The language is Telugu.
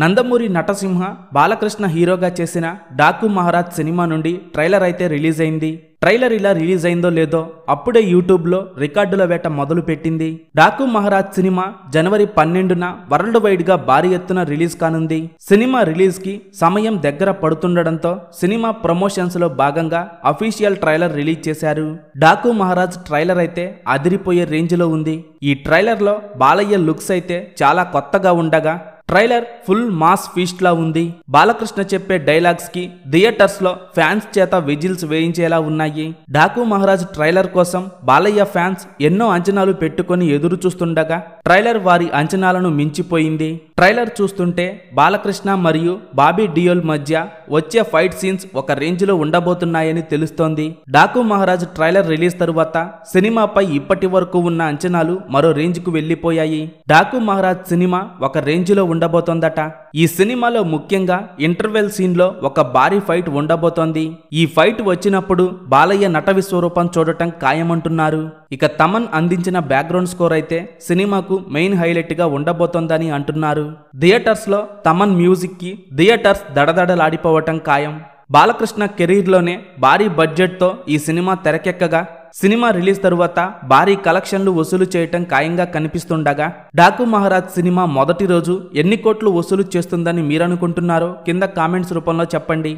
నందమూరి నటసింహ బాలకృష్ణ హీరోగా చేసిన డాకు మహారాజ్ సినిమా నుండి ట్రైలర్ అయితే రిలీజ్ అయింది. ట్రైలర్ ఇలా రిలీజ్ అయిందో లేదో అప్పుడే యూట్యూబ్లో రికార్డుల వేట మొదలు పెట్టింది. డాకు మహారాజ్ సినిమా జనవరి 12న వరల్డ్ వైడ్ గా భారీ ఎత్తున రిలీజ్ కానుంది. సినిమా రిలీజ్ కి సమయం దగ్గర పడుతుండడంతో సినిమా ప్రమోషన్స్ లో భాగంగా అఫీషియల్ ట్రైలర్ రిలీజ్ చేశారు. డాకు మహారాజ్ ట్రైలర్ అయితే అదిరిపోయే రేంజ్ లో ఉంది. ఈ ట్రైలర్ లో బాలయ్య లుక్స్ అయితే చాలా కొత్తగా ఉండగా ట్రైలర్ ఫుల్ మాస్ ఫీస్ట్ లా ఉంది. బాలకృష్ణ చెప్పే డైలాగ్స్ కి థియేటర్స్ లో ఫ్యాన్స్ చేత విజిల్స్ వేయించేలా ఉన్నాయి. డాకు మహారాజ్ ట్రైలర్ కోసం బాలయ్య ఫ్యాన్స్ ఎన్నో అంచనాలు పెట్టుకొని ఎదురు చూస్తుండగా ట్రైలర్ వారి అంచనాలను మించిపోయింది. ట్రైలర్ చూస్తుంటే బాలకృష్ణ మరియు బాబీ డియోల్ మధ్య వచ్చే ఫైట్ సీన్స్ ఒక రేంజ్ లో ఉండబోతున్నాయని తెలుస్తోంది. డాకు మహారాజ్ ట్రైలర్ రిలీజ్ తరువాత సినిమాపై ఇప్పటి వరకు ఉన్న అంచనాలు మరో రేంజ్ కు వెళ్లిపోయాయి. డాకు మహారాజ్ సినిమా ఒక రేంజ్ లో ఉండబోతోందట. ఈ సినిమాలో ముఖ్యంగా ఇంటర్వెల్ సీన్ లో ఒక భారీ ఫైట్ ఉండబోతోంది. ఈ ఫైట్ వచ్చినప్పుడు బాలయ్య నట విశ్వరూపం చూడటం ఖాయమంటున్నారు. ఇక తమన్ అందించిన బ్యాక్గ్రౌండ్ స్కోర్ అయితే సినిమాకు మెయిన్ హైలైట్ గా ఉండబోతోందని అంటున్నారు. థియేటర్స్ లో తమన్ మ్యూజిక్ కి థియేటర్స్ దడదడలాడిపోవటం ఖాయం. బాలకృష్ణ కెరీర్ లోనే భారీ బడ్జెట్ తో ఈ సినిమా తెరకెక్కగా సినిమా రిలీజ్ తరువాత భారీ కలెక్షన్లు వసూలు చేయటం ఖాయంగా కనిపిస్తుండగా డాకు మహారాజ్ సినిమా మొదటి రోజు ఎన్ని కోట్లు వసూలు చేస్తుందని మీరనుకుంటున్నారో కింద కామెంట్స్ రూపంలో చెప్పండి.